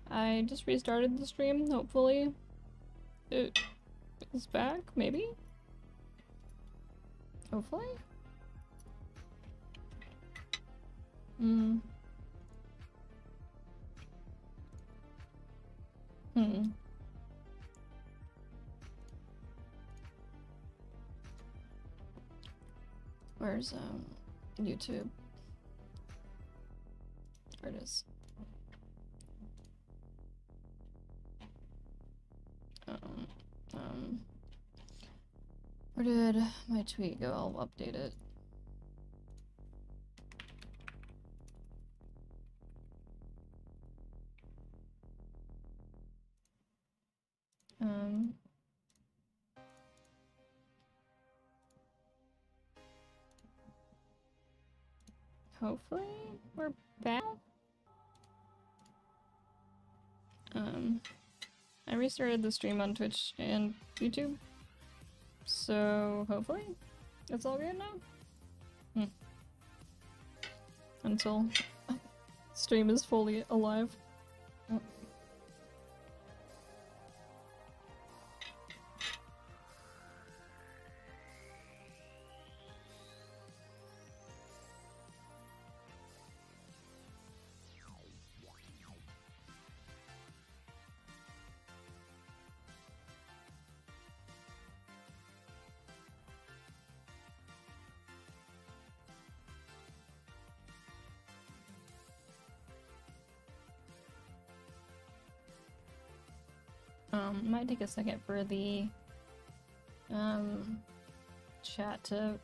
I just restarted the stream, hopefully it is back, maybe? Hopefully? Hmm. Where's, YouTube? There it is. Where did my tweet go? I'll update it. Hopefully we're back. I restarted the stream on Twitch and YouTube, so hopefully it's all good now. Until stream is fully alive. Might take a second for the chat to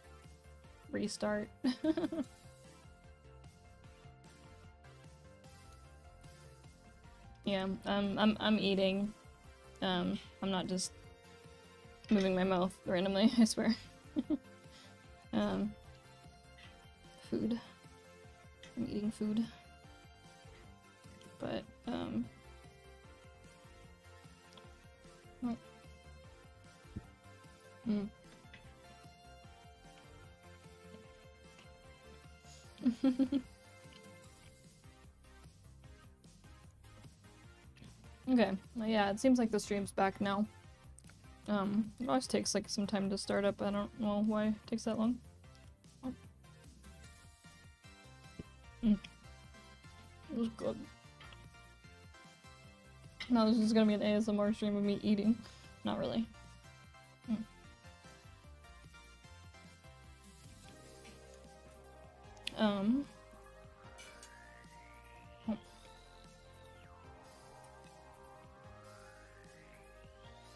restart. Yeah, I'm eating. I'm not just moving my mouth randomly, I swear. Food. I'm eating food. But, Okay, well, yeah, it seems like the stream's back now. It always takes like some time to start up. I don't know why it takes that long. Oh. It was good. No, this is gonna be an ASMR stream of me eating. Not really.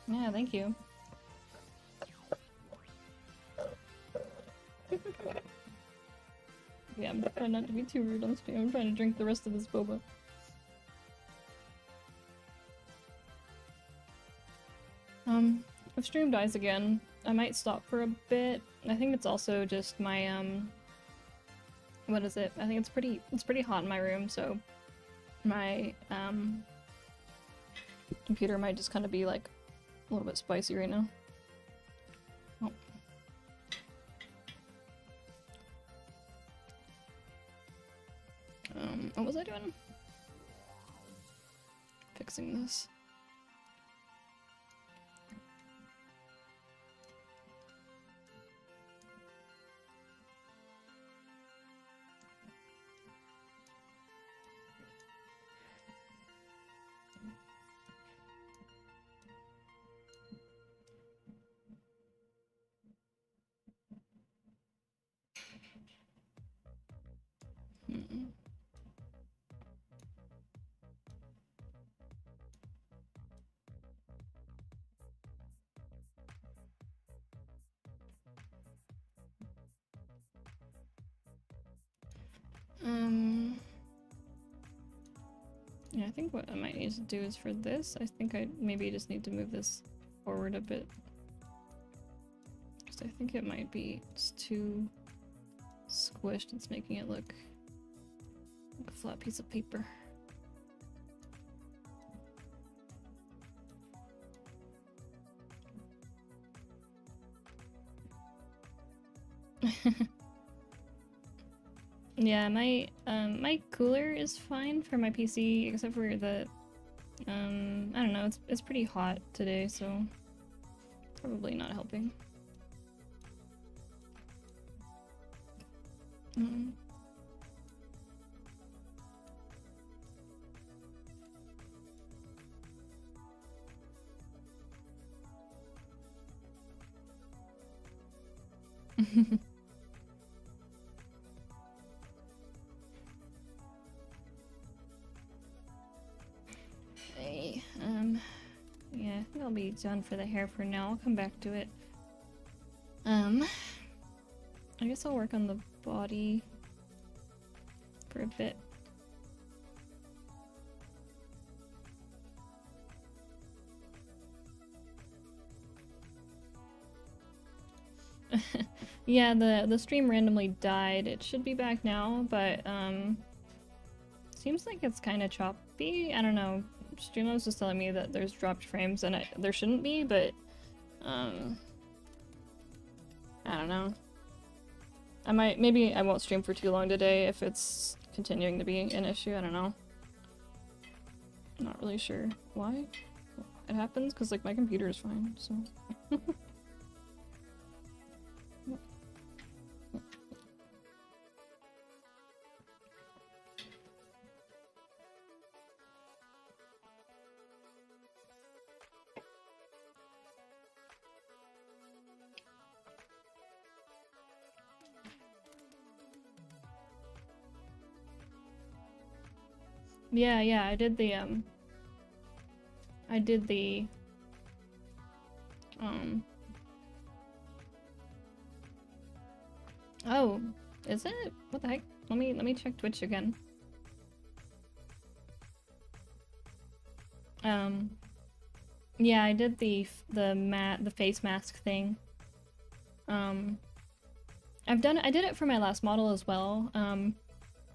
Yeah, thank you. Yeah, I'm trying not to be too rude on stream. I'm trying to drink the rest of this boba. If stream dies again, I might stop for a bit. I think it's also just my, what is it? I think it's pretty hot in my room, so my, computer might just kind of be like a little bit spicy right now. Oh. What was I doing? Fixing this. Yeah, I think what I might need to do is for this, I think I maybe just need to move this forward a bit. Because I think it might be just too squished. It's making it look like a flat piece of paper. Yeah, my cooler is fine for my PC, except for the I don't know, it's pretty hot today, so probably not helping. Hey, yeah, I think I'll be done for the hair for now. I'll come back to it. I guess I'll work on the body for a bit. Yeah, the stream randomly died. It should be back now, but seems like it's kind of choppy. I don't know. Streamlabs was telling me that there's dropped frames and there shouldn't be, but I don't know. Maybe I won't stream for too long today if it's continuing to be an issue. I don't know. I'm not really sure why it happens, because like my computer is fine, so. Yeah, I did the oh, is it? What the heck? Let me check Twitch again. Yeah, I did the face mask thing. I did it for my last model as well.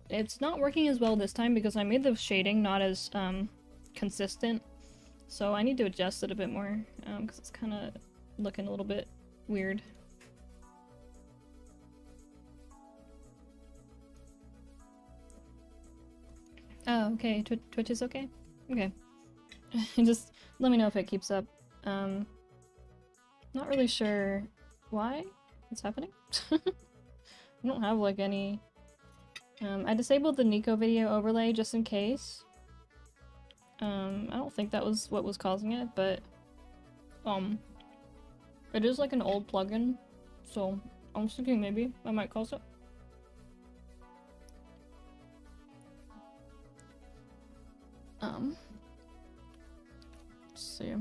It's not working as well this time because I made the shading not as consistent, so I need to adjust it a bit more because it's kind of looking a little bit weird. Oh, okay. Twitch is okay? Okay. Just let me know if it keeps up. Not really sure why it's happening. I don't have like any... I disabled the Nico video overlay just in case. I don't think that was what was causing it, but it is like an old plugin, so I was thinking maybe I might cause it. Let's see.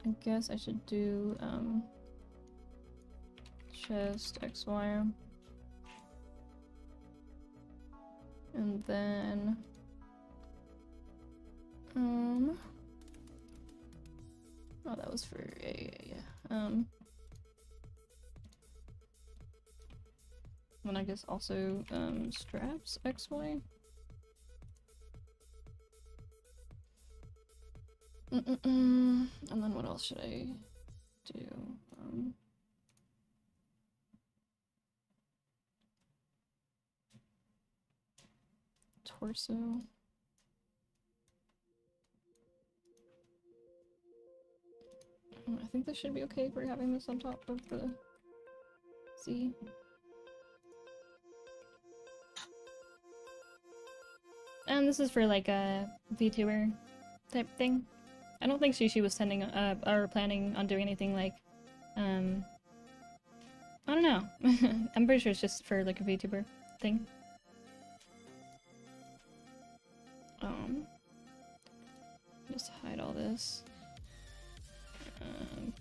I guess I should do chest XY, and then oh, that was for yeah. Then I guess also straps XY. And then what else should I do? Torso. I think this should be okay for having this on top of the Z. And this is for like a VTuber type thing. I don't think Shishi was sending or planning on doing anything like I don't know. I'm pretty sure it's just for like a VTuber thing. Just hide all this.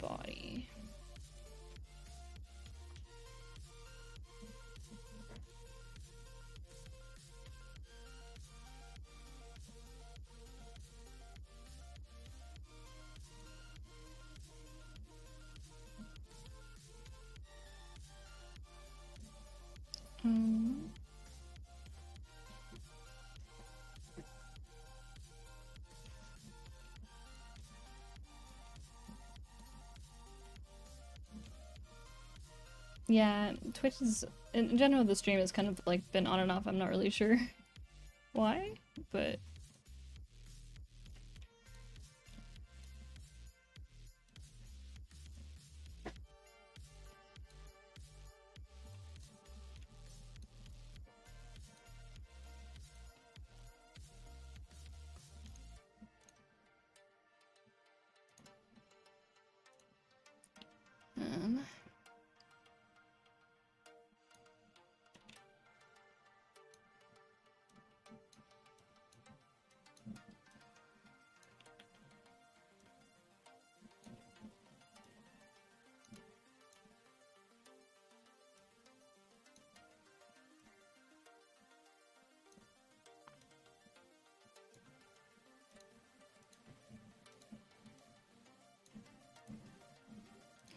Body. Yeah, Twitch is, in general, the stream has kind of like been on and off. I'm not really sure why, but um,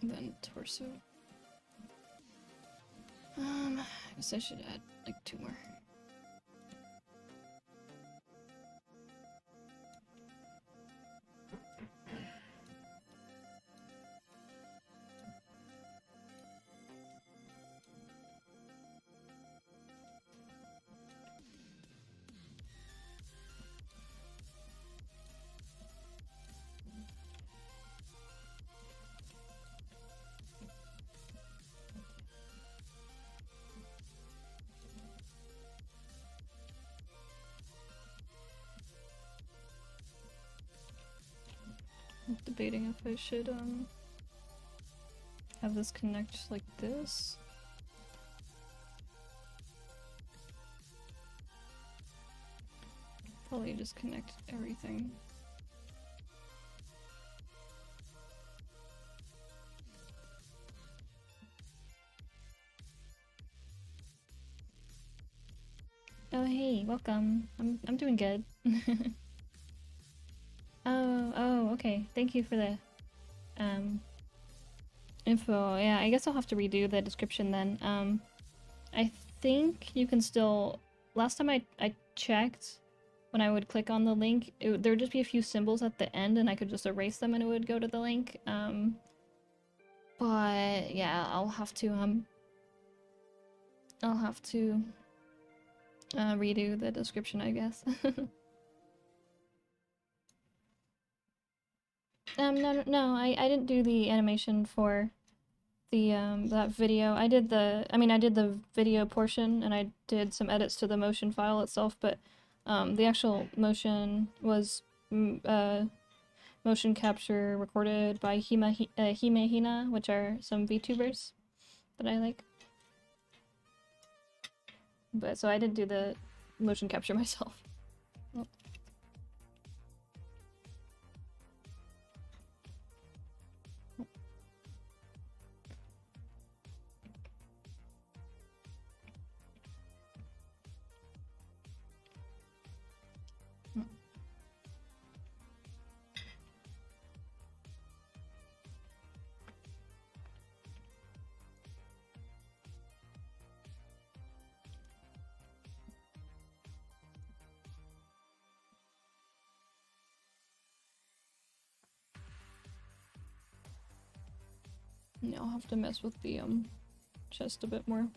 then torso. I guess I should add like 2 more. I'm debating if I should have this connect like this. Probably just connect everything. Oh hey, welcome. I'm doing good. Oh, okay. Thank you for the info. Yeah, I guess I'll have to redo the description then. I think you can still, last time I checked, when I would click on the link, there would just be a few symbols at the end and I could just erase them and it would go to the link. But yeah, I'll have to redo the description, I guess. No, I didn't do the animation for the that video. I did the video portion and I did some edits to the motion file itself, but the actual motion was motion capture recorded by Hina, which are some VTubers that I like. But so I didn't do the motion capture myself. Oh. Yeah, I'll have to mess with the chest a bit more.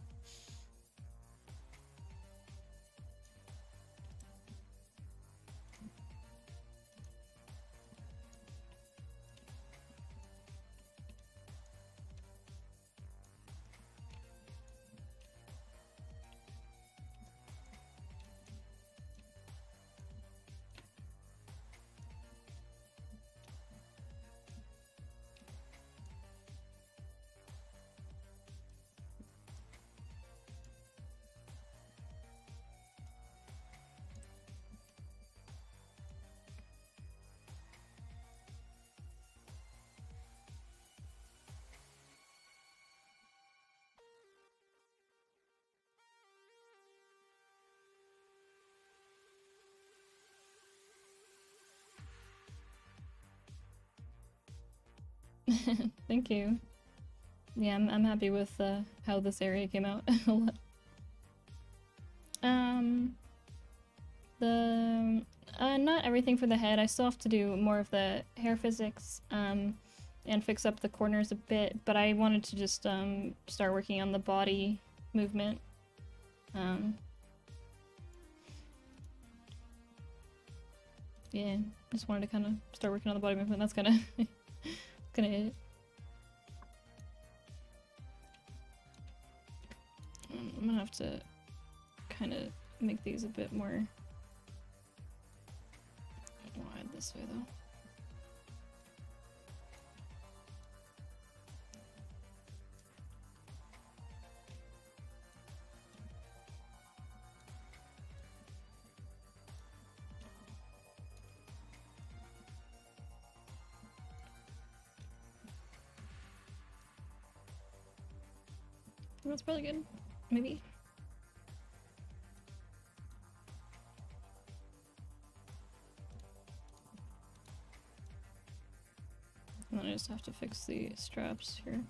Thank you. Yeah, I'm happy with how this area came out. Not everything for the head. I still have to do more of the hair physics. and fix up the corners a bit, but I wanted to just start working on the body movement. Yeah, just wanted to kind of start working on the body movement. That's kind of it. I'm gonna have to kind of make these a bit more wide this way though. That's probably good. Maybe. And then I just have to fix the straps here.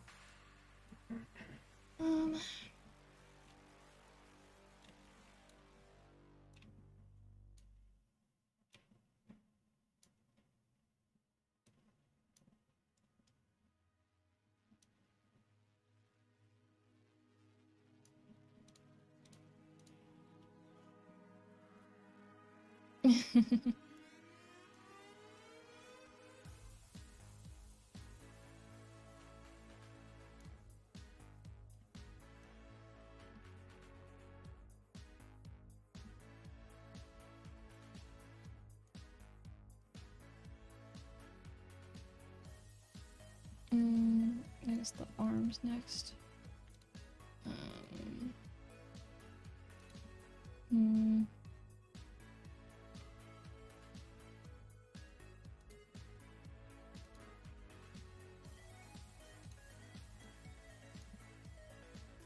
I guess the arms next.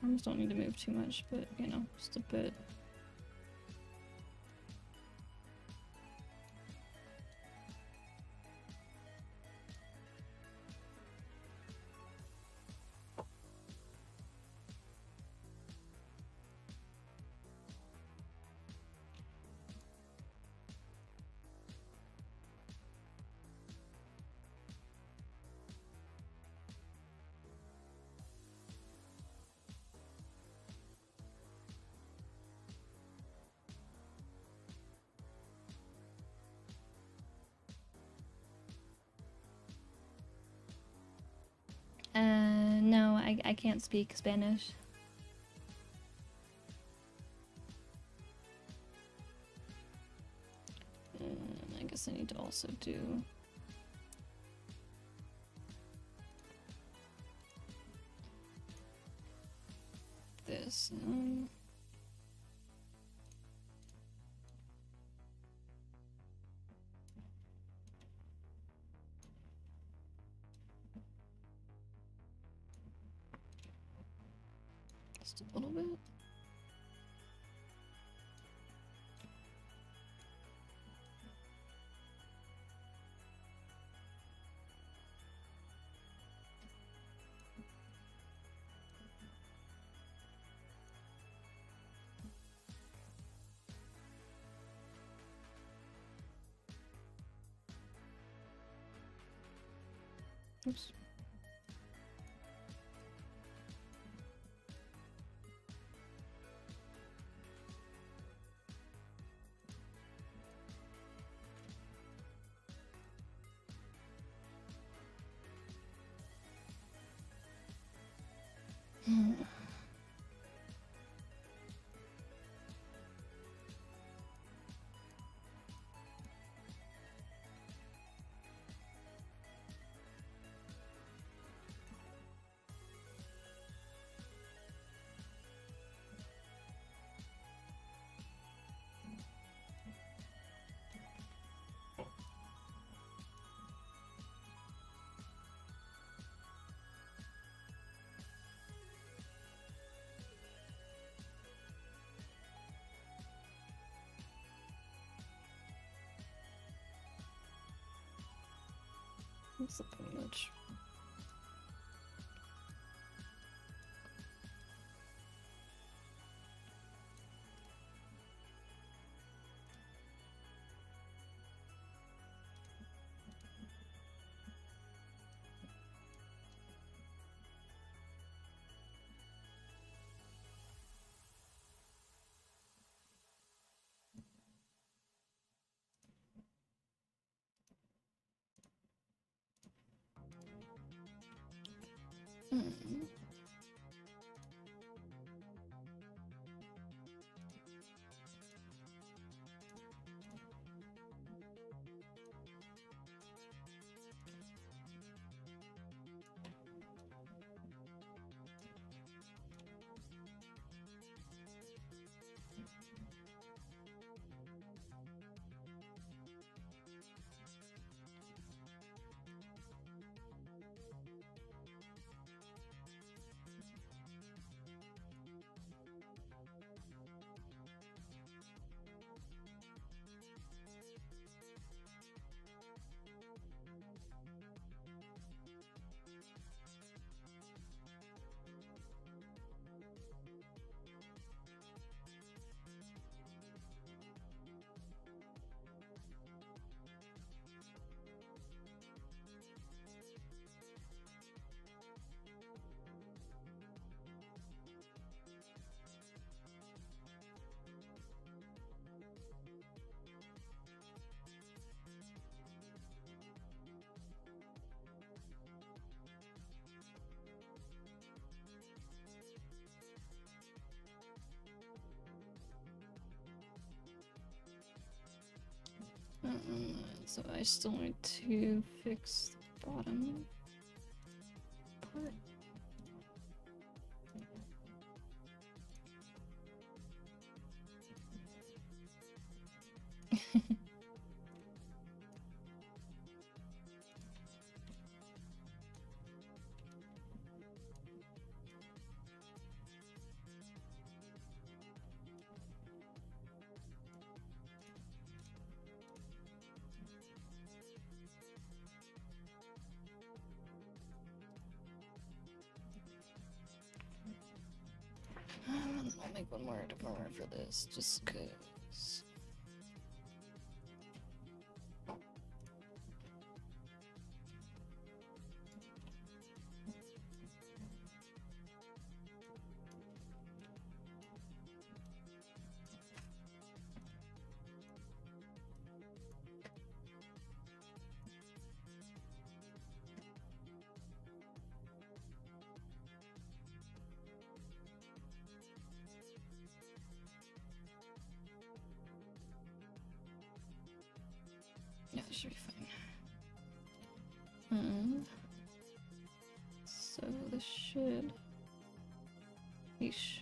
Arms don't need to move too much, but you know, just a bit. No, I can't speak Spanish. I guess I need to also do this. Just a little bit. Oops. What's the image? So I still need to fix the bottom part. I'll make one more deformer for this, just cause. Yeah, it should be fine. So this should. Yeesh.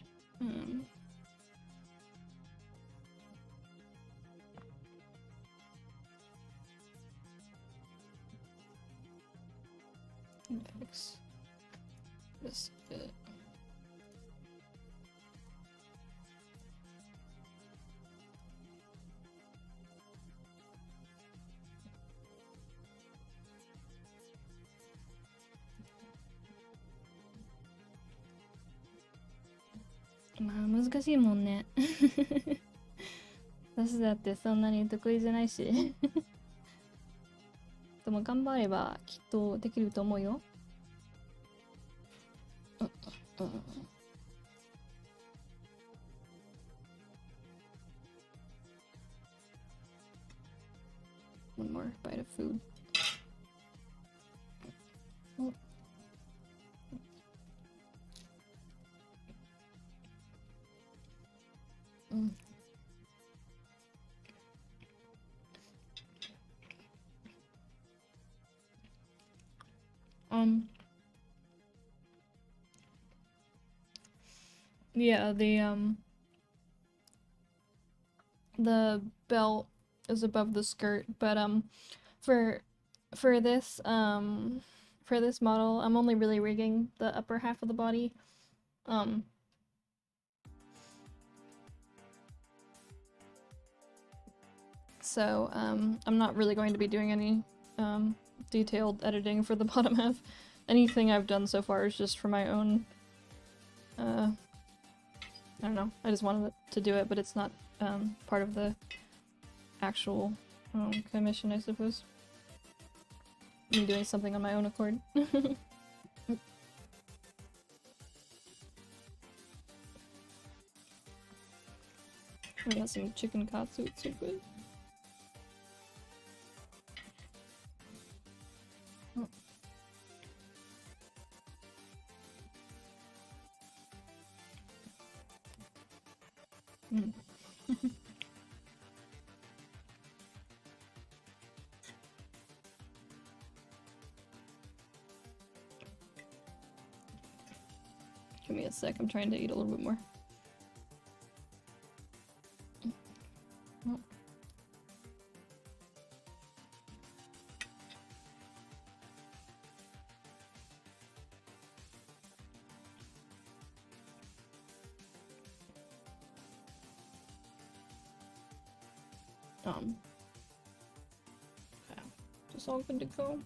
Fix this bit.まあ難しいもんね。私だってそんなに得意じゃないし。でも頑張ればきっとできると思うよ。One more bite of food. Oh. Yeah, the belt is above the skirt, but for this model, I'm only really rigging the upper half of the body. So I'm not really going to be doing any detailed editing for the bottom half. Anything I've done so far is just for my own I don't know, I just wanted to do it, but it's not part of the actual commission, I suppose. Me doing something on my own accord. I got some chicken katsu, it's so good. Give me a sec, I'm trying to eat a little bit more. Just all good to go.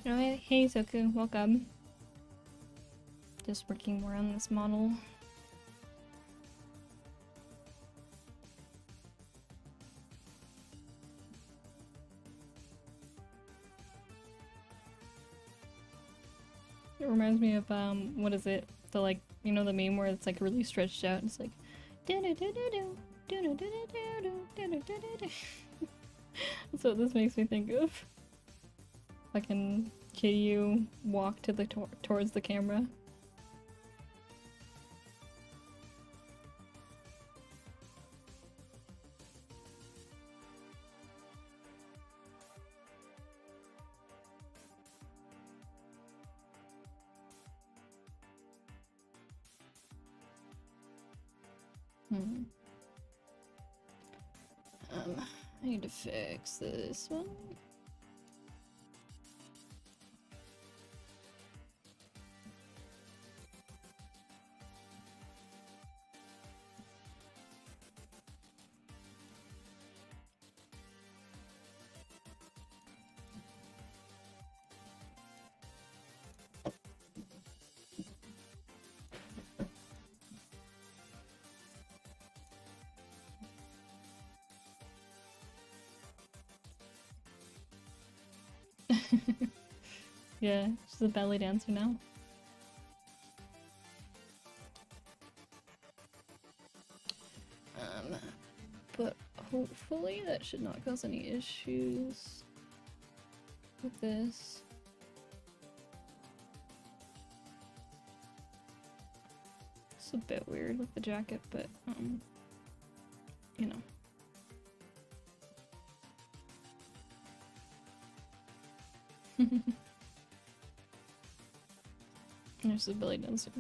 Alright, hey Soku, welcome. Just working more on this model. It reminds me of what is it? The like, you know, the meme where it's like really stretched out and it's like that's what this makes me think of. Fucking Kiryu walk to the towards the camera. I need to fix this one. Yeah, she's a belly dancer now. But hopefully that should not cause any issues with this. It's a bit weird with the jacket, but you know. There's the belly dancer.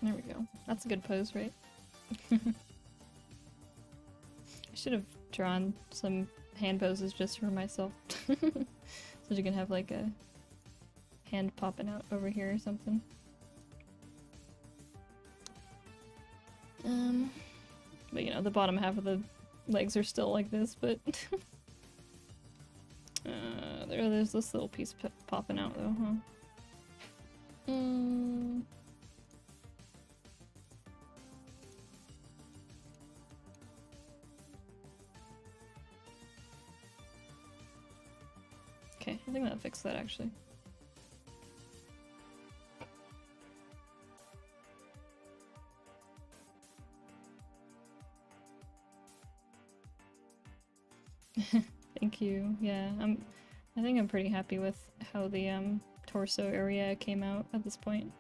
There we go. That's a good pose, right? I should have drawn some hand poses just for myself. So you can have like a hand popping out over here or something. But you know, the bottom half of the legs are still like this, but there's this little piece popping out though, huh? Okay, I think that'll fix that actually. Thank you. Yeah, I think I'm pretty happy with how the torso area came out at this point.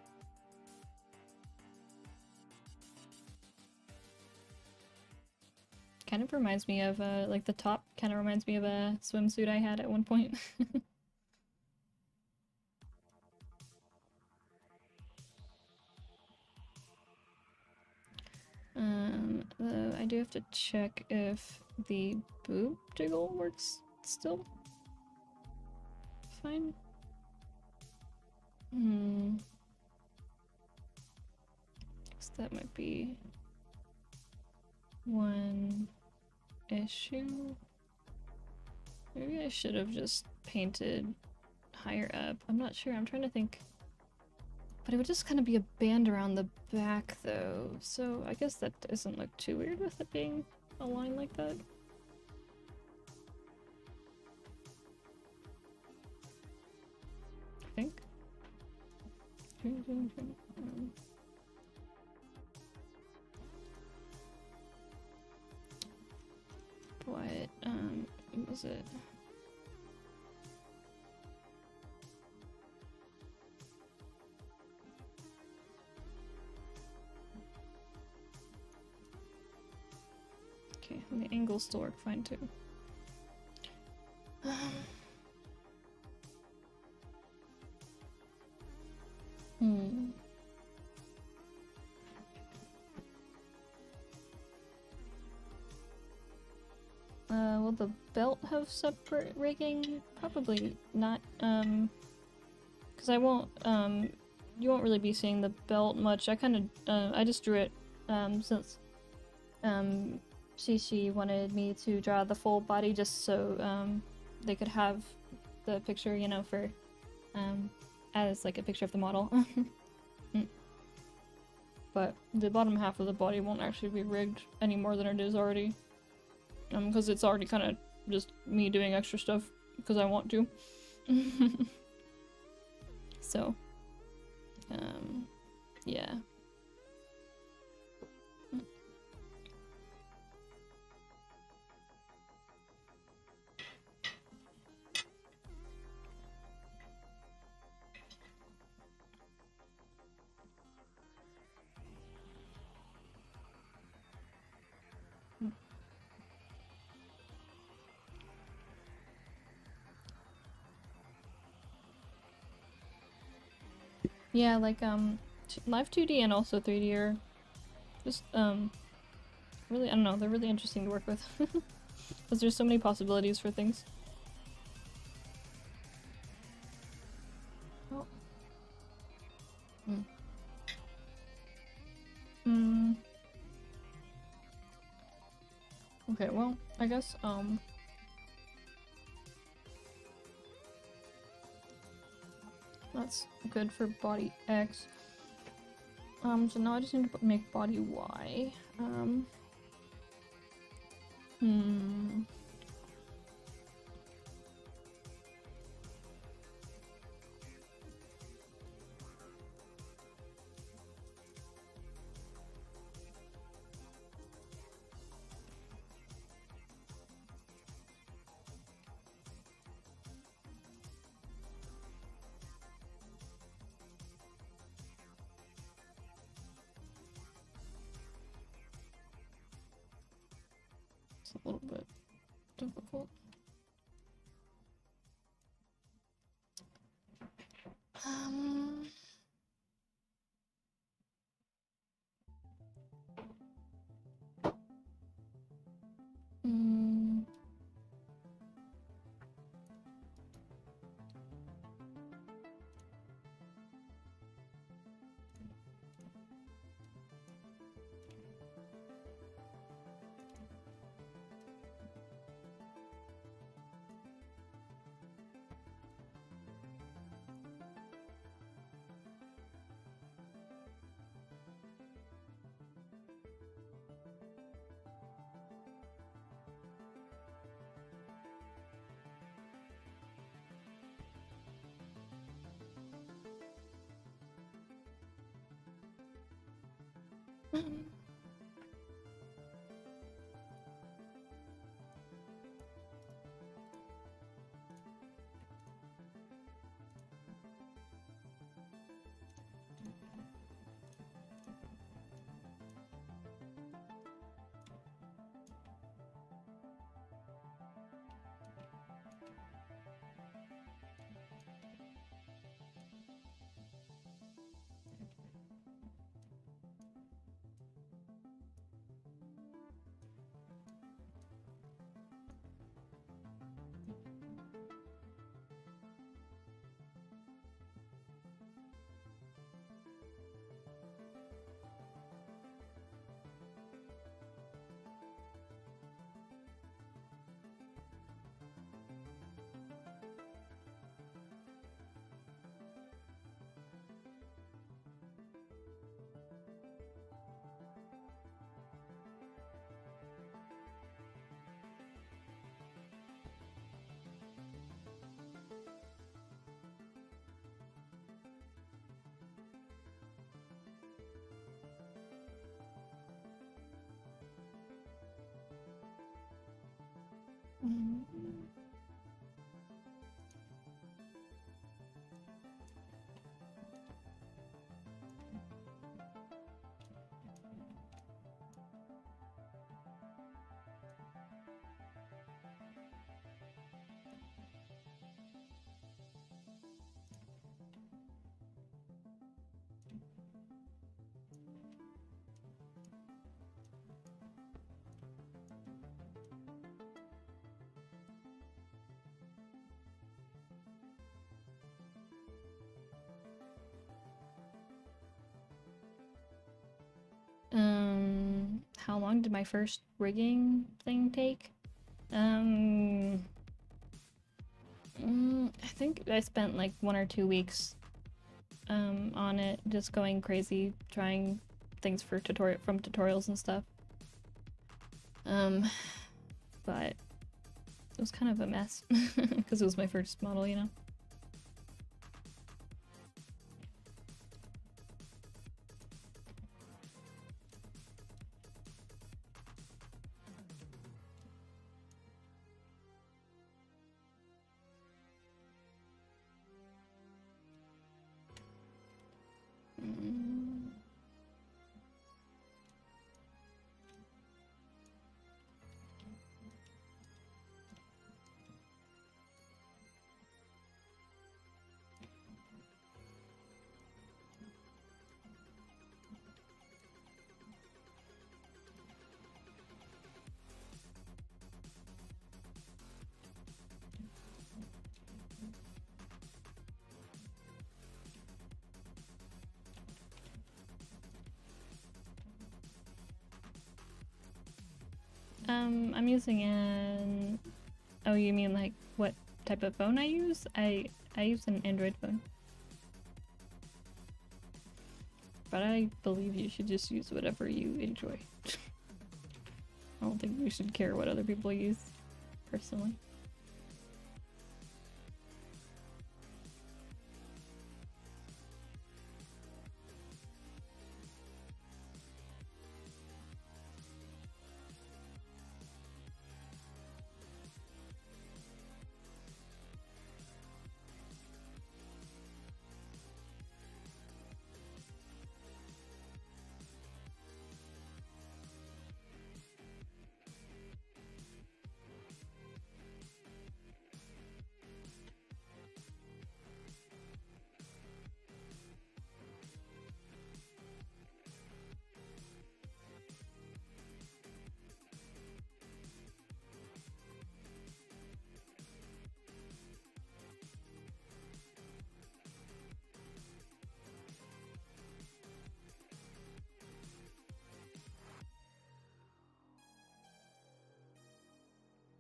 Kind of reminds me of like the top kind of reminds me of a swimsuit I had at one point. I do have to check if the boob jiggle works still. Fine. So that might be one issue. Maybe I should have just painted higher up. I'm not sure. I'm trying to think. But it would just kind of be a band around the back though, so I guess that doesn't look too weird with it being a line like that. I think. What was it? will still work fine too. Will the belt have separate rigging? Probably not, because I won't, you won't really be seeing the belt much. I just drew it, since, Shishi wanted me to draw the full body just so, they could have the picture, you know, for, as like a picture of the model. But the bottom half of the body won't actually be rigged any more than it is already. Because it's already kind of just me doing extra stuff because I want to. So, yeah. Yeah, like, Live2D and also 3D are just, really, I don't know, they're really interesting to work with. Because there's so many possibilities for things. Oh. Okay, well, I guess, that's good for body X. So now I just need to make body Y. It's a little bit difficult. how long did my first rigging thing take? I think I spent like 1 or 2 weeks on it, just going crazy, trying things for tutorials and stuff. But it was kind of a mess because it was my first model, you know. I'm using an... Oh, you mean like what type of phone I use? I use an Android phone. But I believe you should just use whatever you enjoy. I don't think you should care what other people use, personally.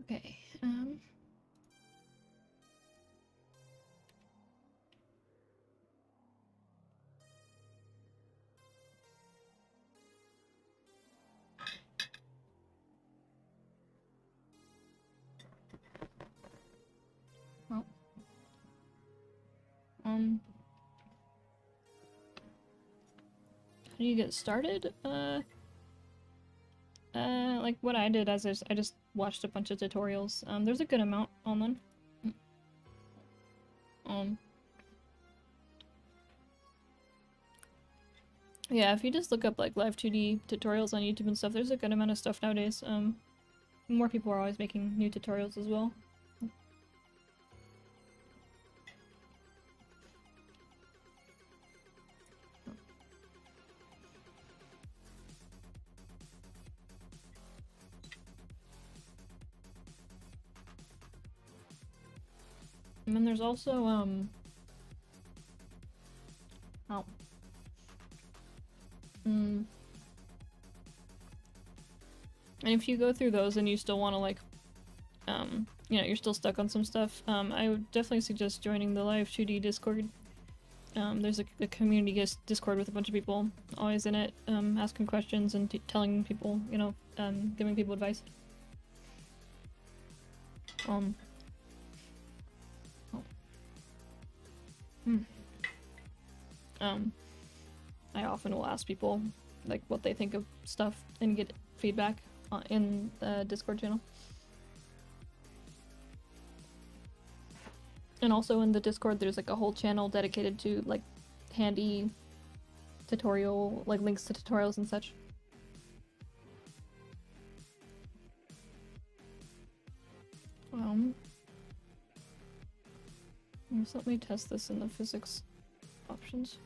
Okay, well, how do you get started? Like what I did is I just watched a bunch of tutorials. There's a good amount on them. Yeah, if you just look up like Live2D tutorials on YouTube and stuff, there's a good amount of stuff nowadays. More people are always making new tutorials as well. And then there's also, and if you go through those and you still want to like, you know, you're still stuck on some stuff, I would definitely suggest joining the Live2D Discord. There's a community Discord with a bunch of people always in it, asking questions and telling people, you know, giving people advice. I often will ask people like what they think of stuff and get feedback in the Discord channel. And also in the Discord there's like a whole channel dedicated to like handy tutorial, like links to tutorials and such. Just let me test this in the physics options.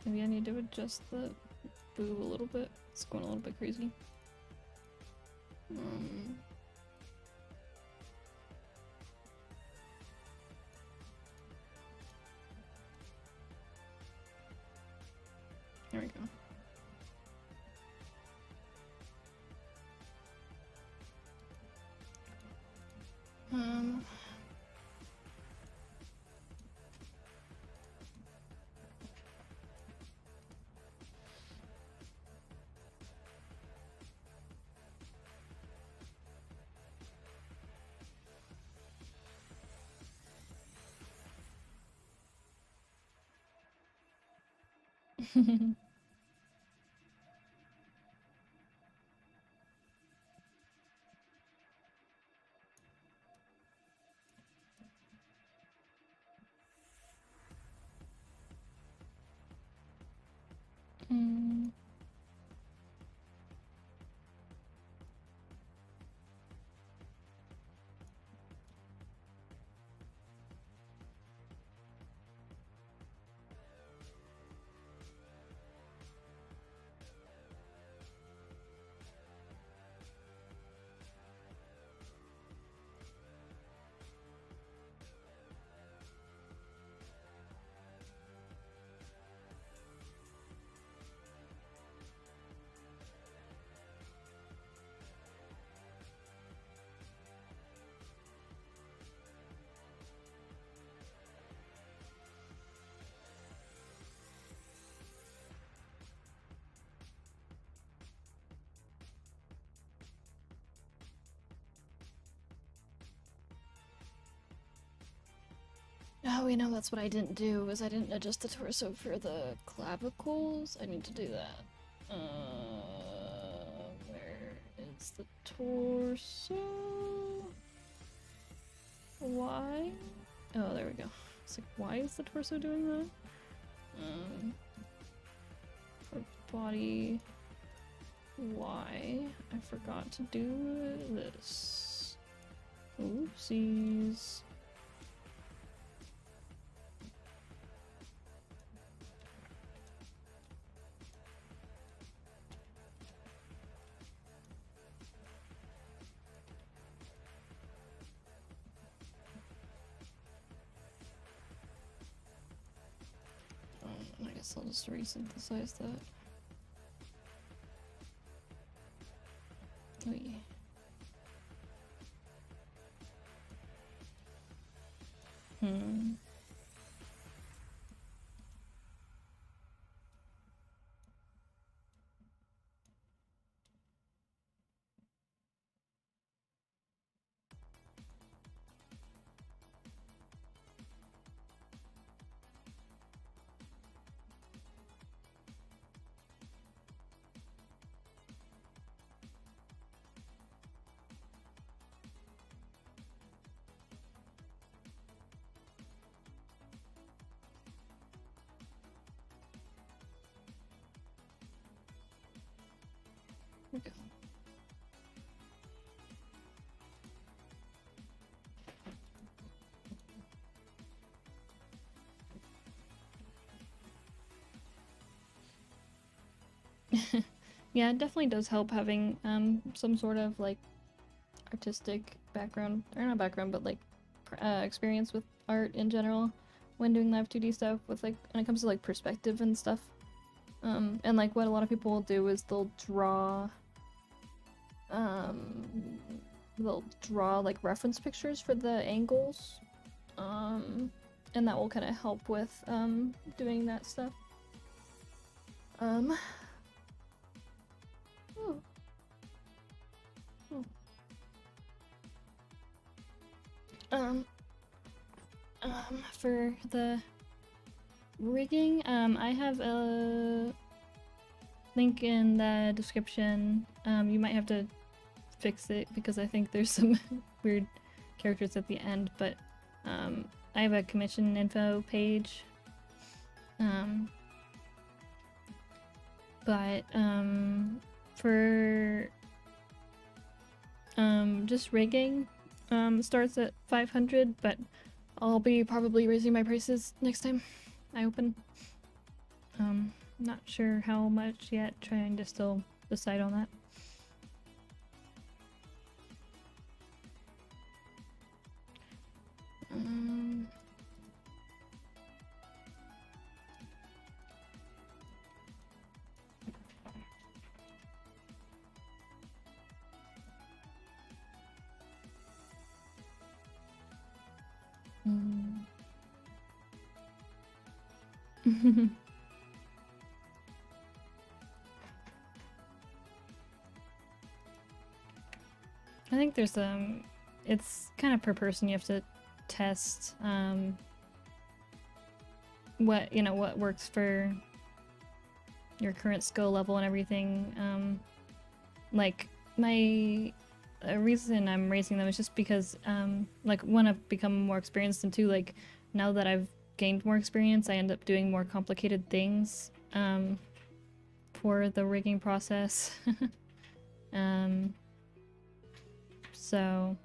Maybe I need to adjust the boob a little bit. It's going a little bit crazy. There we go. Oh, you know, that's what I didn't do, is I didn't adjust the torso for the clavicles. I need to do that. Where is the torso? Why? Oh, there we go. It's like, why is the torso doing that? For body, why? I forgot to do this. Oopsies. I guess I'll just resynthesize that. Oh yeah. Okay. Yeah, it definitely does help having some sort of like artistic background, or not background, but like experience with art in general when doing Live2D stuff, with like when it comes to like perspective and stuff. And like what a lot of people will do is they'll draw like reference pictures for the angles, and that will kind of help with doing that stuff. For the rigging, I have a link in the description. You might have to fix it because I think there's some weird characters at the end, but I have a commission info page. But for just rigging, starts at 500, but I'll be probably raising my prices next time. I open. Not sure how much yet, trying to still decide on that. I think there's it's kind of per person. You have to test what works for your current skill level and everything. Like my reason I'm raising them is just because like one, I've become more experienced, and two, like now that I've gained more experience, I end up doing more complicated things for the rigging process. So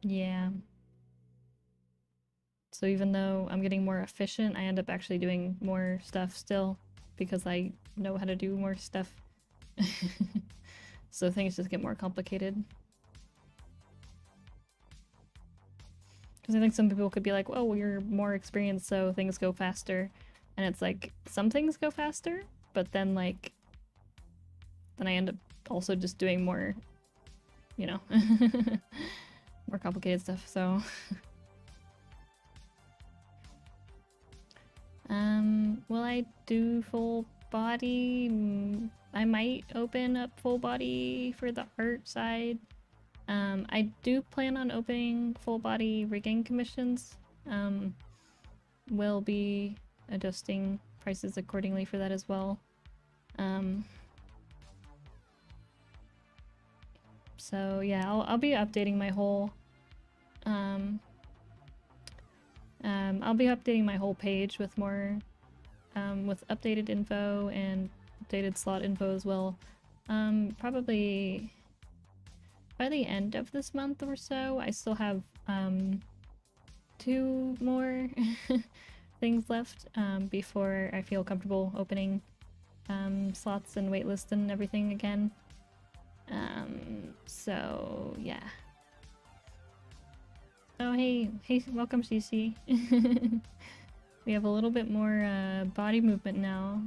yeah. So even though I'm getting more efficient, I end up actually doing more stuff still because I know how to do more stuff. So things just get more complicated. Because I think some people could be like, well, you're more experienced, so things go faster. And it's like, some things go faster, but then like, then I end up also just doing more, you know, more complicated stuff, so. Will I do full body? I might open up full body for the art side. I do plan on opening full body rigging commissions. Will be adjusting prices accordingly for that as well. So yeah, I'll be updating my whole I'll be updating my whole page with more with updated info and updated slot info as well. Probably by the end of this month or so. I still have 2 more things left before I feel comfortable opening slots and waitlist and everything again. So yeah. Oh hey, welcome CC. We have a little bit more body movement now.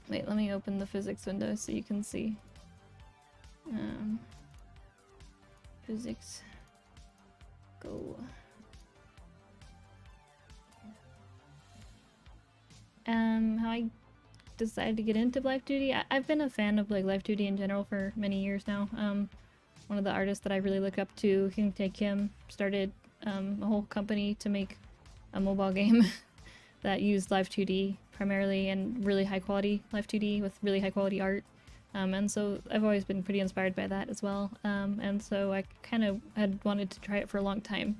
Wait, let me open the physics window so you can see. Physics. Go. How I decided to get into Live2D? I've been a fan of like Live2D in general for many years now. One of the artists that I really look up to, Kim, started a whole company to make a mobile game that used Live2D primarily, and really high quality Live2D with really high quality art. And so I've always been pretty inspired by that as well. And so I kind of had wanted to try it for a long time,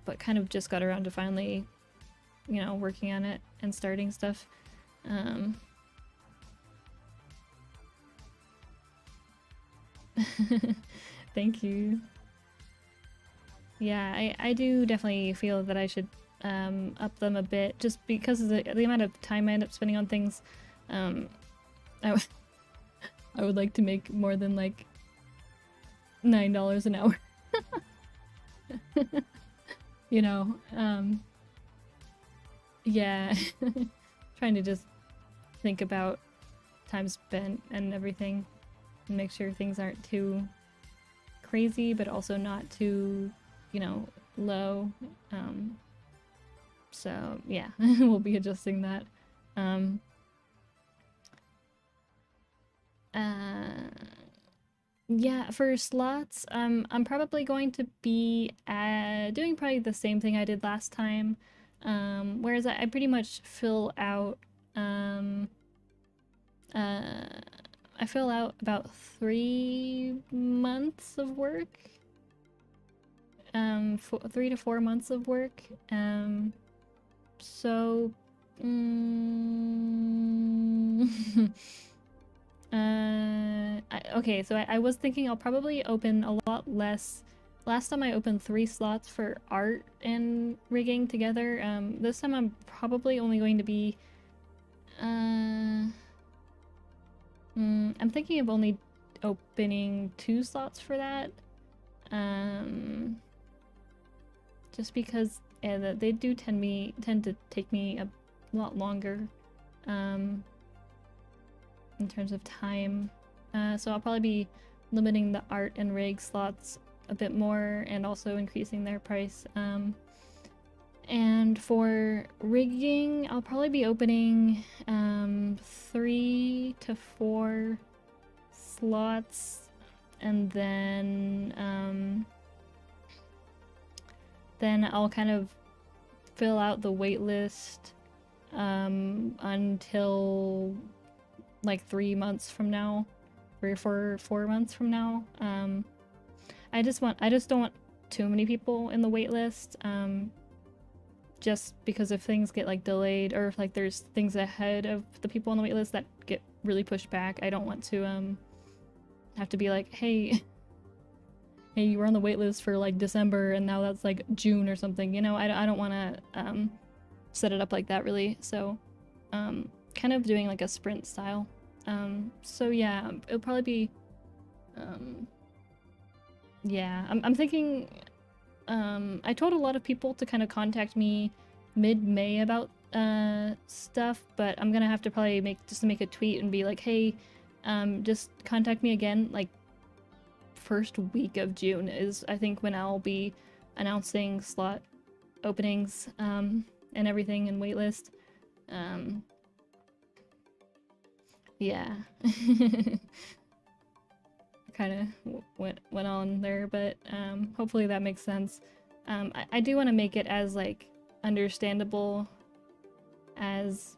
but kind of just got around to finally, you know, working on it and starting stuff. Thank you. Yeah, I do definitely feel that I should up them a bit, just because of the amount of time I end up spending on things. I would like to make more than like $9 an hour. You know, yeah. Trying to just think about time spent and everything, and make sure things aren't too crazy, but also not too, you know, low. So yeah, we'll be adjusting that. Yeah, for slots, I'm probably going to be doing probably the same thing I did last time. Whereas I pretty much fill out I fill out about 3 months of work. 3 to 4 months of work. So okay, so I was thinking I'll probably open a lot less last time I opened 3 slots for art and rigging together. This time I'm probably only going to be, I'm thinking of only opening 2 slots for that. Just because they do tend to take me a lot longer, in terms of time. So I'll probably be limiting the art and rig slots a bit more and also increasing their price. And for rigging, I'll probably be opening 3 to 4 slots, and then I'll kind of fill out the wait list until like 3 months from now, 3 or 4 months from now. I just don't want too many people in the wait list, just because if things get like delayed, or if like there's things ahead of the people on the wait list that get really pushed back, I don't want to have to be like, hey, you were on the wait list for like December and now that's like June or something, you know. I don't want to set it up like that, really. So kind of doing like a sprint style. So yeah, it'll probably be yeah, I'm thinking, I told a lot of people to kind of contact me mid-May about stuff, but I'm gonna have to probably make a tweet and be like, hey, just contact me again like first week of June is I think when I'll be announcing slot openings and everything, and waitlist. Yeah. Kind of went on there, but hopefully that makes sense. I do want to make it as like understandable as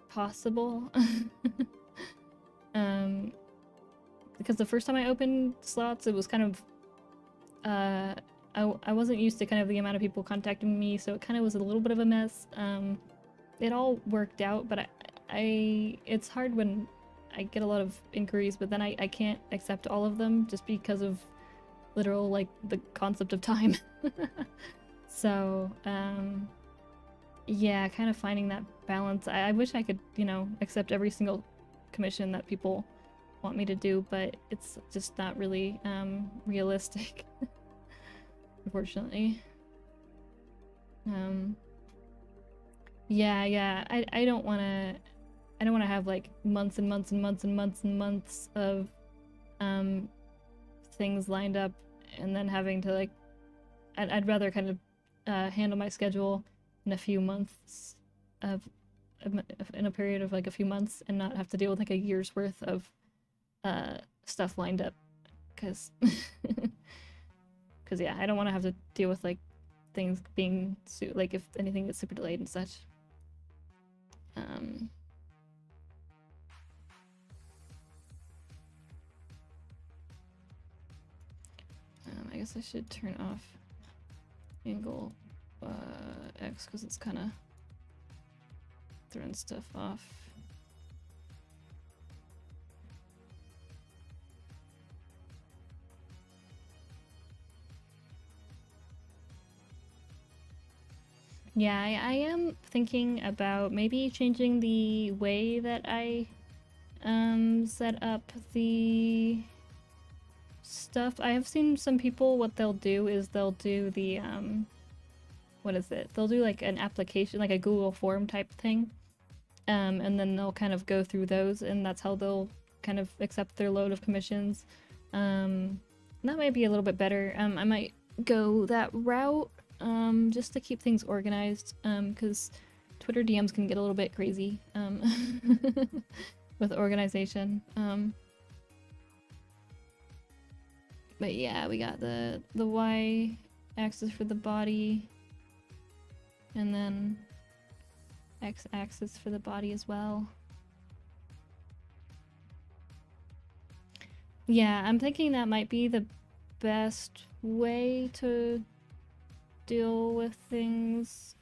possible. Because the first time I opened slots, it was kind of I wasn't used to kind of the amount of people contacting me, so it kind of was a little bit of a mess. It all worked out, but it's hard when I get a lot of inquiries, but then I can't accept all of them just because of literal, like, the concept of time. So, yeah, kind of finding that balance. I wish I could, you know, accept every single commission that people want me to do, but it's just not really realistic, unfortunately. Yeah, I don't want to have like months and months and months and months and months of things lined up and then having to like I'd rather kind of handle my schedule in a few months in a period of like a few months and not have to deal with like a year's worth of stuff lined up, because yeah, I don't want to have to deal with like things being like if anything gets super delayed and such. I guess I should turn off angle X because it's kind of throwing stuff off. Yeah, I am thinking about maybe changing the way that I set up the stuff. I have seen some people, what they'll do is they'll do the what is it? They'll do like an application, like a Google form type thing. And then they'll kind of go through those, and that's how they'll kind of accept their load of commissions. That might be a little bit better. I might go that route, just to keep things organized, because Twitter DMs can get a little bit crazy, with organization. But yeah, we got the Y axis for the body, and then X axis for the body as well. Yeah, I'm thinking that might be the best way to deal with things,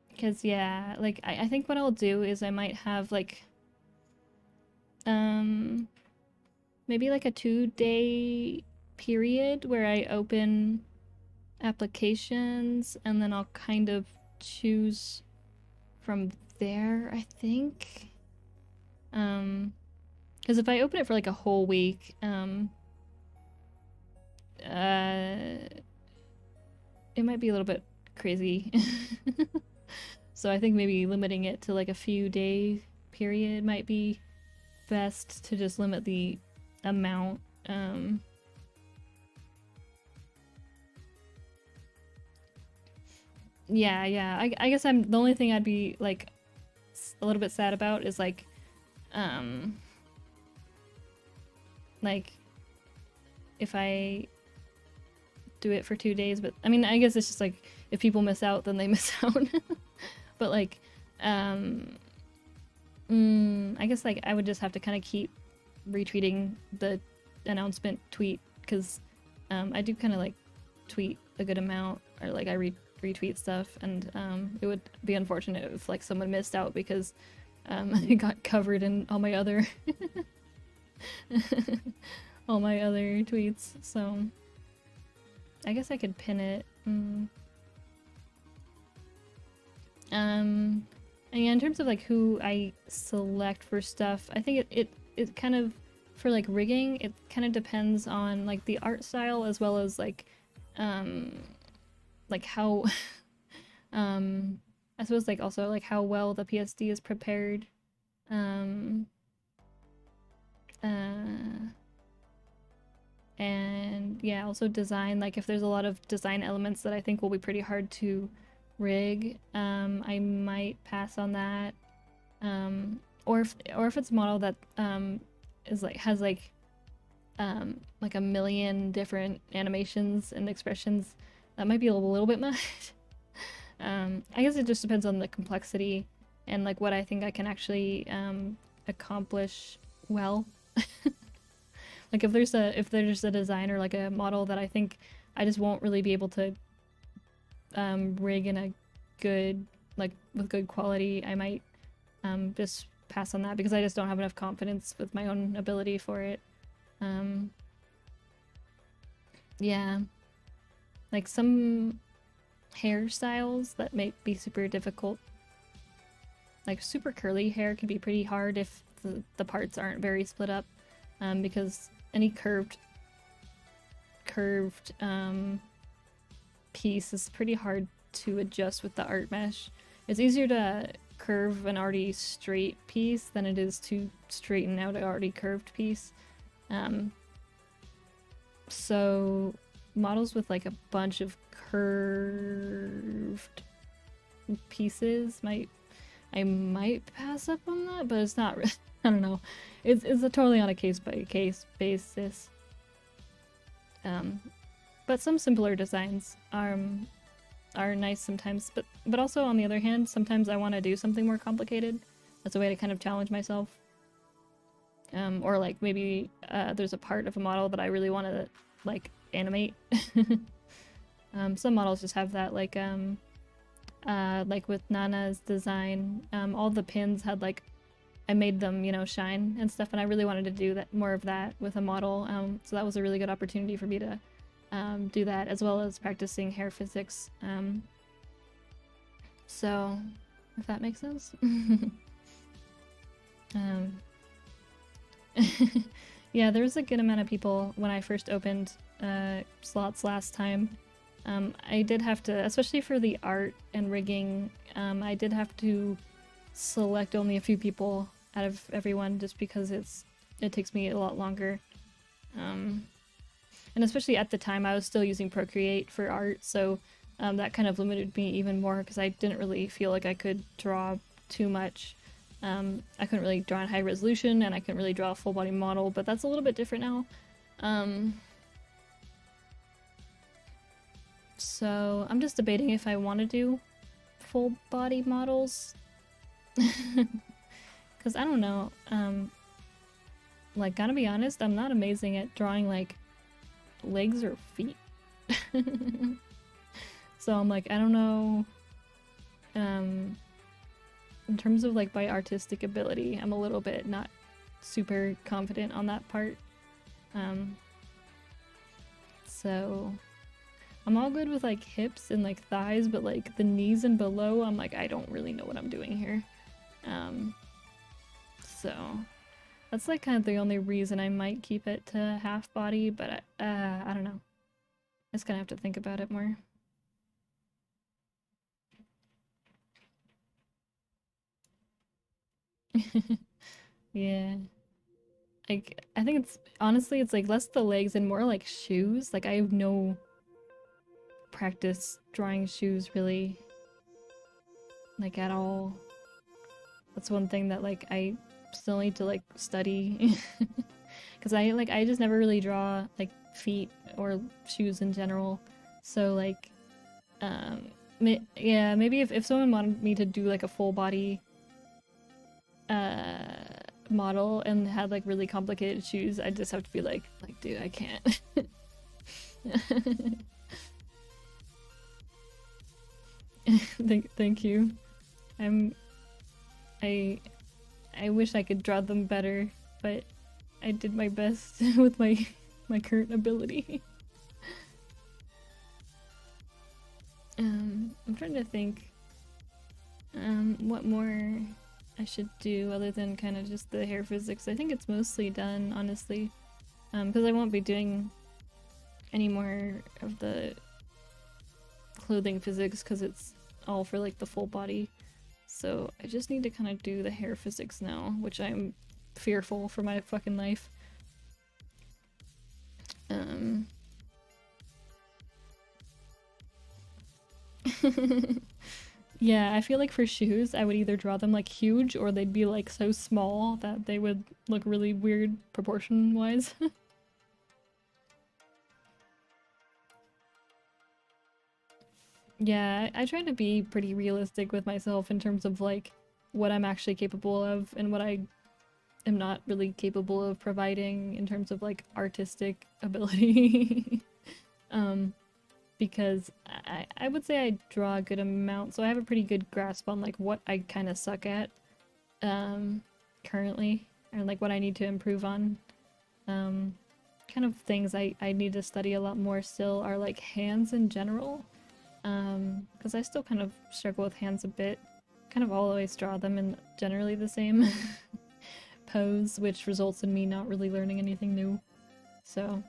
because yeah, like I think what I'll do is I might have like maybe like a 2-day period where I open applications and then I'll kind of choose from there, I think. Because if I open it for like a whole week, it might be a little bit crazy. So I think maybe limiting it to like a few day period might be best, to just limit the amount. Yeah. I guess I'm the only thing I'd be like a little bit sad about is like if I do it for 2 days, but I mean, I guess it's just like if people miss out, then they miss out. But like, I guess like I would just have to kind of keep retweeting the announcement tweet, because I do kind of like tweet a good amount, or like I retweet stuff, and it would be unfortunate if like someone missed out because it got covered in all my other all my other tweets. So I guess I could pin it. And yeah, in terms of like who I select for stuff, I think it kind of, for like rigging, it kind of depends on like the art style, as well as like how I suppose like also like how well the PSD is prepared. And yeah, also design, like if there's a lot of design elements that I think will be pretty hard to rig, I might pass on that. Or if it's a model that is like has like a million different animations and expressions, that might be a little bit much. I guess it just depends on the complexity and like what I think I can actually accomplish well. Like if there's a design or like a model that I think I just won't really be able to rig in a good, like with good quality, I might just pass on that, because I just don't have enough confidence with my own ability for it. Yeah, like some hairstyles that may be super difficult, like super curly hair can be pretty hard if the parts aren't very split up, because any curved piece is pretty hard to adjust with the art mesh. It's easier to curve an already straight piece than it is to straighten out an already curved piece. So models with like a bunch of curved pieces I might pass up on that, but it's not really, I don't know. It's a totally on a case by case basis. But some simpler designs are nice sometimes, but also on the other hand, sometimes I want to do something more complicated. That's a way to kind of challenge myself. Or like maybe there's a part of a model that I really want to like animate. Some models just have that, like with Nana's design, all the pins had like, I made them, you know, shine and stuff, and I really wanted to do that, more of that with a model. So that was a really good opportunity for me to do that, as well as practicing hair physics. So if that makes sense. Yeah, there was a good amount of people when I first opened slots last time. I did have to, especially for the art and rigging, I did have to select only a few people out of everyone, just because it takes me a lot longer. And especially at the time, I was still using Procreate for art, so that kind of limited me even more, because I didn't really feel like I could draw too much. I couldn't really draw in high resolution, and I couldn't really draw a full body model, but that's a little bit different now. So I'm just debating if I want to do full body models. Because I don't know, like, gotta be honest, I'm not amazing at drawing like legs or feet. So I'm like, I don't know, in terms of like my artistic ability, I'm a little bit not super confident on that part. So I'm all good with like hips and like thighs, but like the knees and below, I'm like, I don't really know what I'm doing here. So that's like kind of the only reason I might keep it to half body, but I don't know. I just kind of have to think about it more. Yeah. Like, I think it's honestly, it's like less the legs and more like shoes. Like, I have no practice drawing shoes really, like, at all. That's one thing that like I still need to like study. Because I just never really draw like feet or shoes in general. So like, yeah, maybe if someone wanted me to do like a full body model and had like really complicated shoes, I'd just have to be like dude, I can't. Thank you. I wish I could draw them better, but I did my best with my current ability. I'm trying to think what more I should do other than kind of just the hair physics. I think it's mostly done, honestly, because I won't be doing any more of the clothing physics because it's all for like the full body. So I just need to kind of do the hair physics now, which I'm fearful for my fucking life. Yeah, I feel like for shoes, I would either draw them like huge or they'd be like so small that they would look really weird proportion-wise. Yeah, I try to be pretty realistic with myself in terms of like what I'm actually capable of and what I am not really capable of providing in terms of like artistic ability. Because I would say I draw a good amount, so I have a pretty good grasp on like what I kind of suck at currently, and like what I need to improve on. Kind of things I need to study a lot more still are like hands in general, because I still kind of struggle with hands a bit. Kind of always draw them in generally the same pose, which results in me not really learning anything new. So,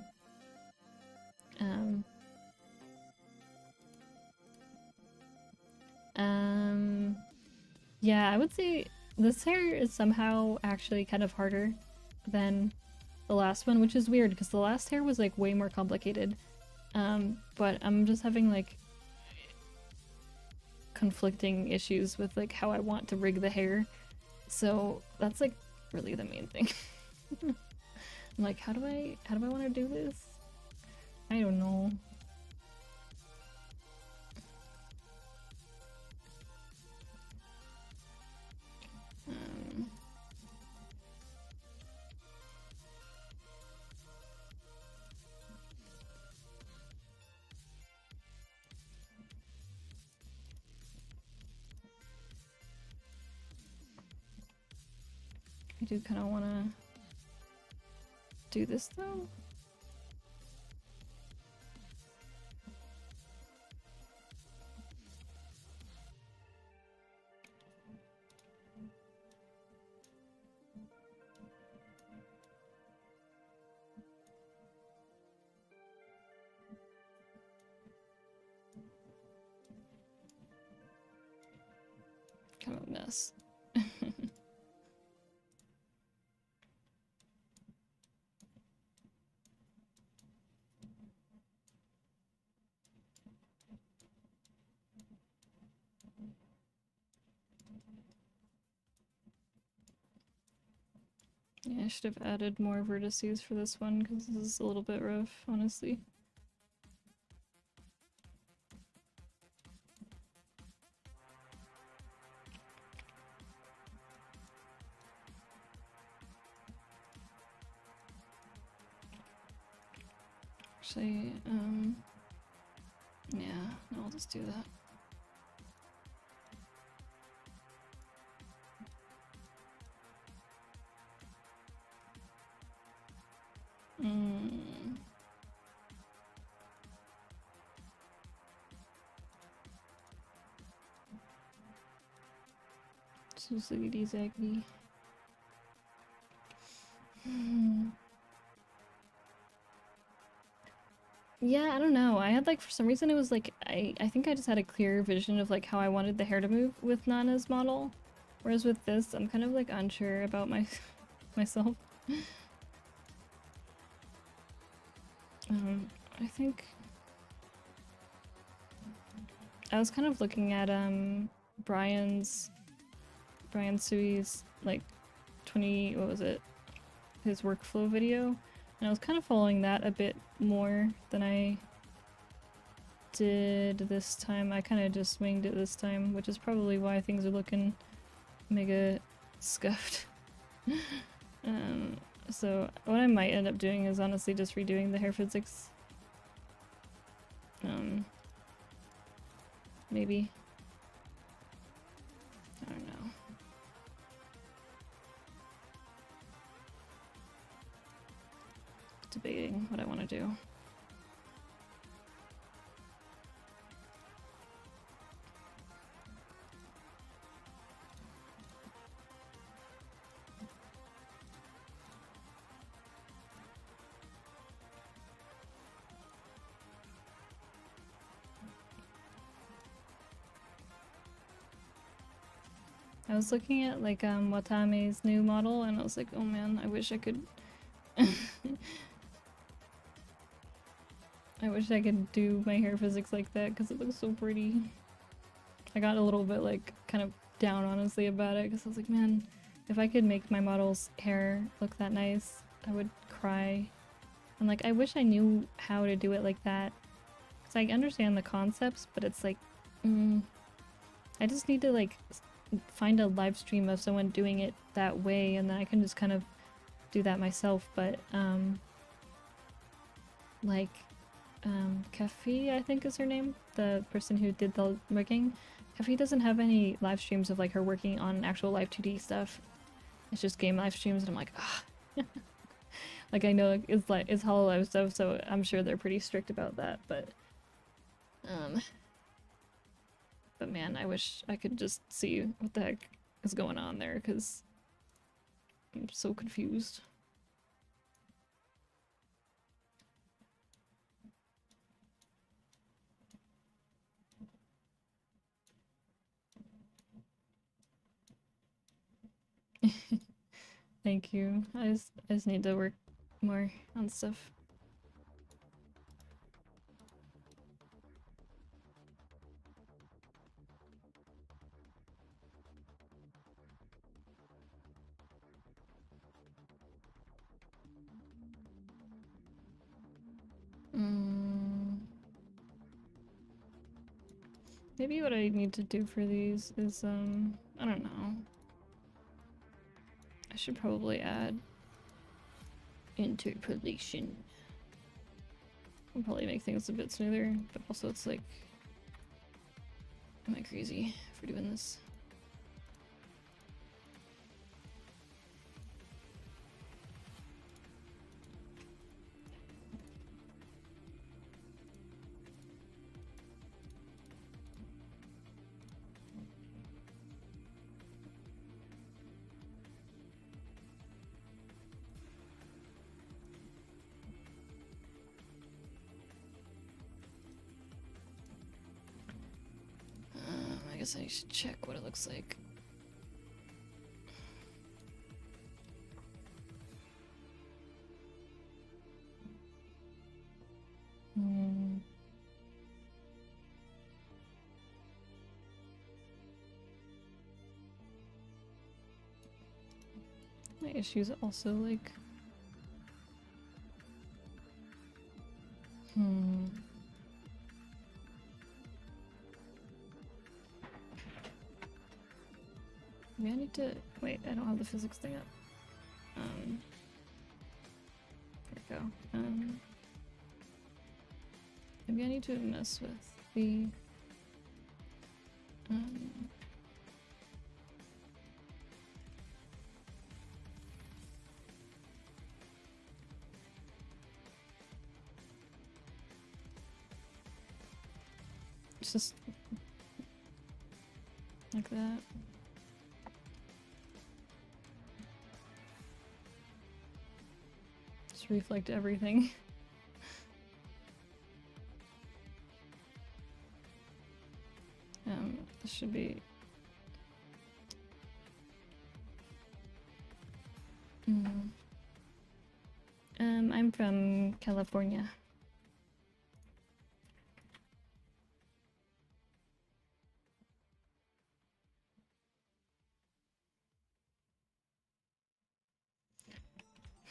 yeah, I would say this hair is somehow actually kind of harder than the last one, which is weird because the last hair was like way more complicated. But I'm just having like conflicting issues with like how I want to rig the hair. So that's like really the main thing. I'm like, how do I want to do this? I don't know. I do kind of want to do this though. Kind of a mess. Yeah, I should have added more vertices for this one because this is a little bit rough, honestly. Actually, yeah, no, I'll just do that. So ziggity zaggity. Yeah, I don't know. I had like for some reason it was like I think I just had a clear vision of like how I wanted the hair to move with Nana's model. Whereas with this, I'm kind of like unsure about myself. I think I was kind of looking at Brian Sui's like 20, what was it? His workflow video, and I was kind of following that a bit more than I did this time. I kind of just winged it this time, which is probably why things are looking mega scuffed. So what I might end up doing is honestly just redoing the hair physics. Maybe. I don't know. Debating what I want to do. I was looking at like Watame's new model and I was like, oh man, I wish I could I wish I could do my hair physics like that because it looks so pretty. I got a little bit like kind of down honestly about it because I was like, man, if I could make my model's hair look that nice, I would cry. And like I wish I knew how to do it like that. Because I understand the concepts, but it's like I just need to like find a live stream of someone doing it that way and then I can just kind of do that myself. But like Kafi, I think is her name, the person who did the rigging. Kafi doesn't have any live streams of like her working on actual Live2D stuff. It's just game live streams and I'm like, ah. Like I know it's like it's HoloLive stuff, so I'm sure they're pretty strict about that, but man, I wish I could just see what the heck is going on there because I'm so confused. Thank you. I just need to work more on stuff. Maybe what I need to do for these is, I don't know. I should probably add interpolation. It'll probably make things a bit smoother, but also it's like, am I crazy for doing this? I guess I should check what it looks like. My issues also like maybe I need to wait, I don't have the physics thing up. There we go. Maybe I need to mess with the just like that. Just reflect everything. This should be... I'm from California.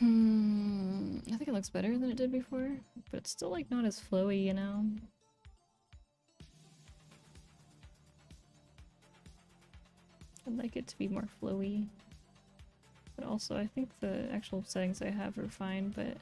I think it looks better than it did before, but it's still like not as flowy, you know? I'd like it to be more flowy. But also I think the actual settings I have are fine, but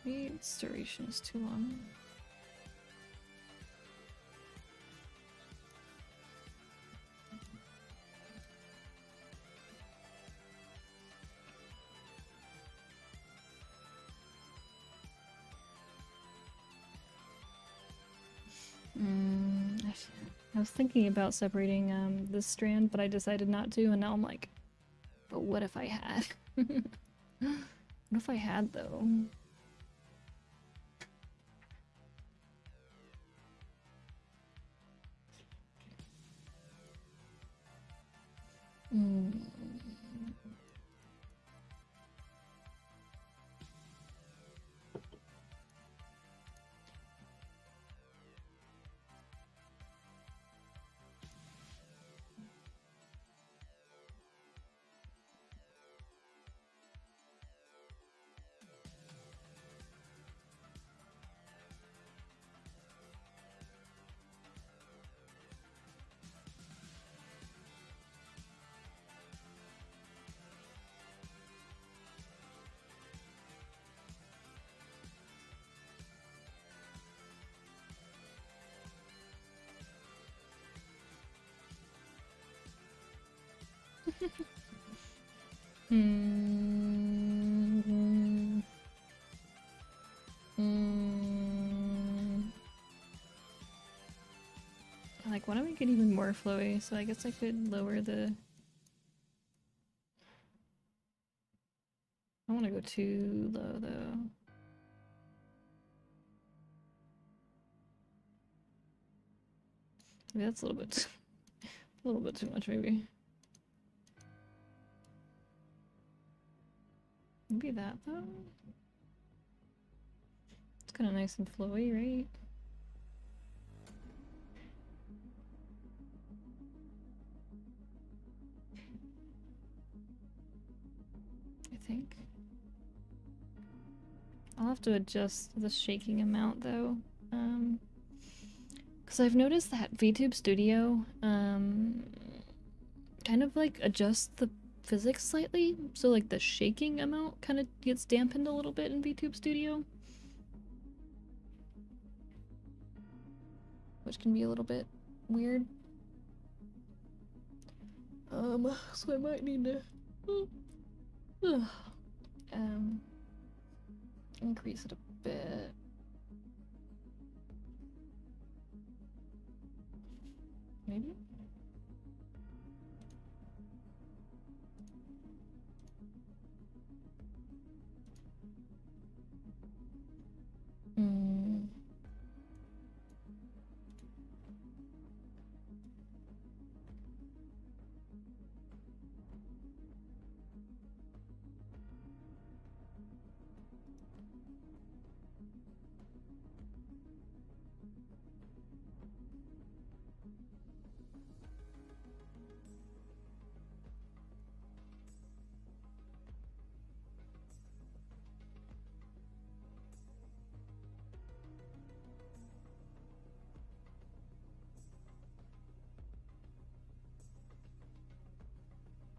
maybe its duration is too long. I was thinking about separating this strand, but I decided not to, and now I'm like, but what if I had? What if I had, though? Like, why don't we get even more flowy? So I guess I could lower the... I don't want to go too low, though. Maybe that's a little bit too much, maybe. Maybe that, though? It's kind of nice and flowy, right? I think. I'll have to adjust the shaking amount, though. Because I've noticed that VTube Studio, kind of like adjusts the physics slightly, so like the shaking amount kind of gets dampened a little bit in VTube Studio, which can be a little bit weird. So I might need to increase it a bit. Maybe?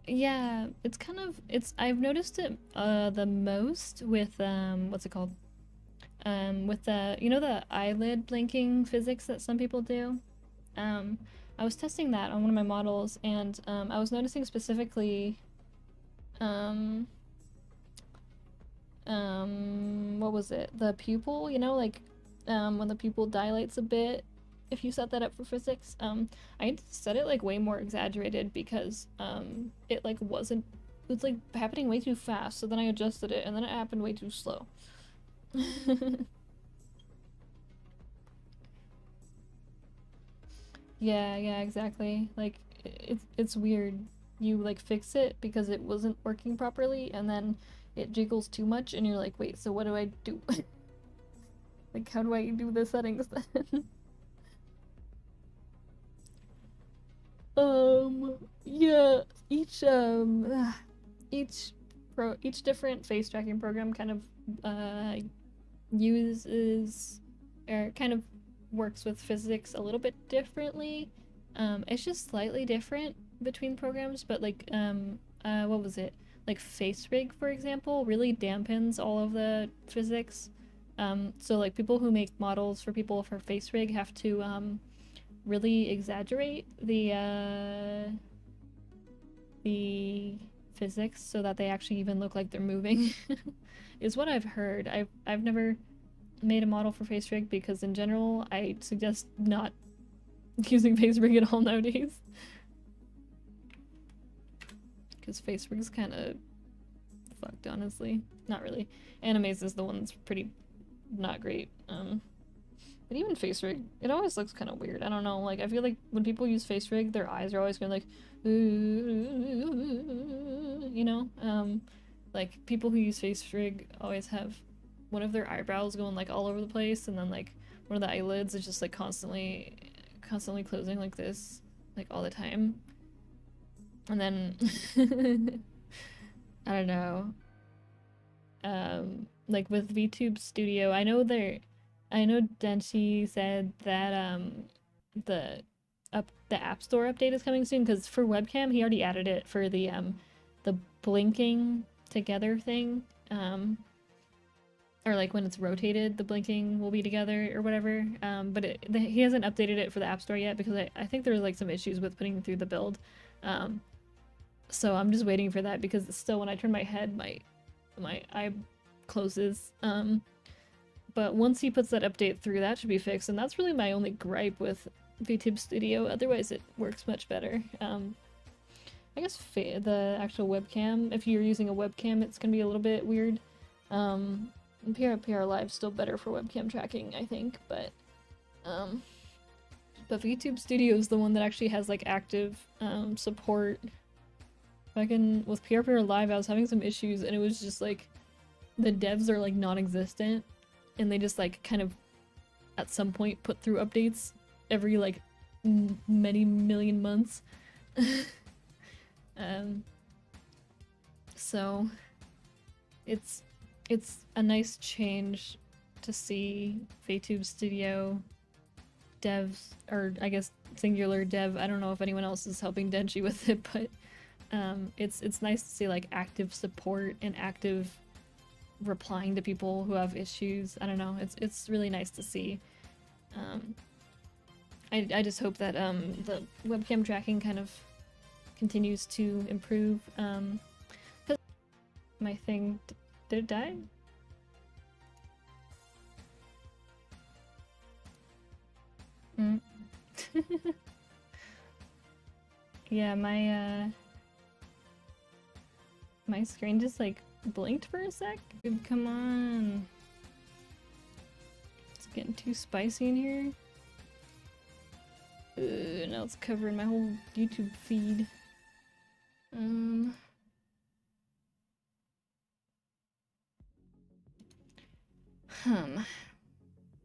Yeah, it's kind of, I've noticed it the most with what's it called? With the, you know, the eyelid blinking physics that some people do? I was testing that on one of my models, and I was noticing specifically, what was it? The pupil, you know, like, when the pupil dilates a bit, if you set that up for physics. I set it like way more exaggerated because, it like wasn't, it was like happening way too fast, so then I adjusted it, and then it happened way too slow. Yeah, yeah, exactly. Like, it's weird. You like fix it because it wasn't working properly, and then it jiggles too much, and you're like, wait, so what do I do? Like, how do I do the settings then? Yeah, each each different face tracking program kind of uses or kind of works with physics a little bit differently. It's just slightly different between programs, but like what was it? Like FaceRig, for example, really dampens all of the physics. So like people who make models for people for FaceRig have to really exaggerate the physics so that they actually even look like they're moving. Is what I've heard. I've never made a model for FaceRig because in general I suggest not using FaceRig at all nowadays. Because FaceRig's kind of fucked, honestly. Not really. Animaze is the one that's pretty not great. But even FaceRig, it always looks kind of weird. I don't know, like, I feel like when people use FaceRig, their eyes are always going like, you know? Like, people who use FaceRig always have one of their eyebrows going, like, all over the place, and then, like, one of the eyelids is just, like, constantly closing like this, like, all the time. And then, I don't know. Like, with VTube Studio, I know Denshi said that the the App Store update is coming soon because for webcam he already added it for the blinking together thing, or like when it's rotated the blinking will be together or whatever, but he hasn't updated it for the App Store yet because I think there's like some issues with putting it through the build, so I'm just waiting for that because still when I turn my head my eye closes. But once he puts that update through, that should be fixed, and that's really my only gripe with VTube Studio. Otherwise, it works much better. I guess the actual webcam, if you're using a webcam, it's gonna be a little bit weird. And PR Live's still better for webcam tracking, I think, but VTube Studio is the one that actually has like active support. With PR Live, I was having some issues, and it was just like the devs are like non-existent. And they just like kind of at some point put through updates every like many million months. So it's a nice change to see VTube Studio devs, or I guess singular dev. I don't know if anyone else is helping Denshi with it, but it's nice to see like active support and active replying to people who have issues. I don't know, it's really nice to see. I just hope that the webcam tracking kind of continues to improve. Cause my thing, did it die? Yeah, my screen just like blinked for a sec. Dude, come on. It's getting too spicy in here. Now it's covering my whole YouTube feed.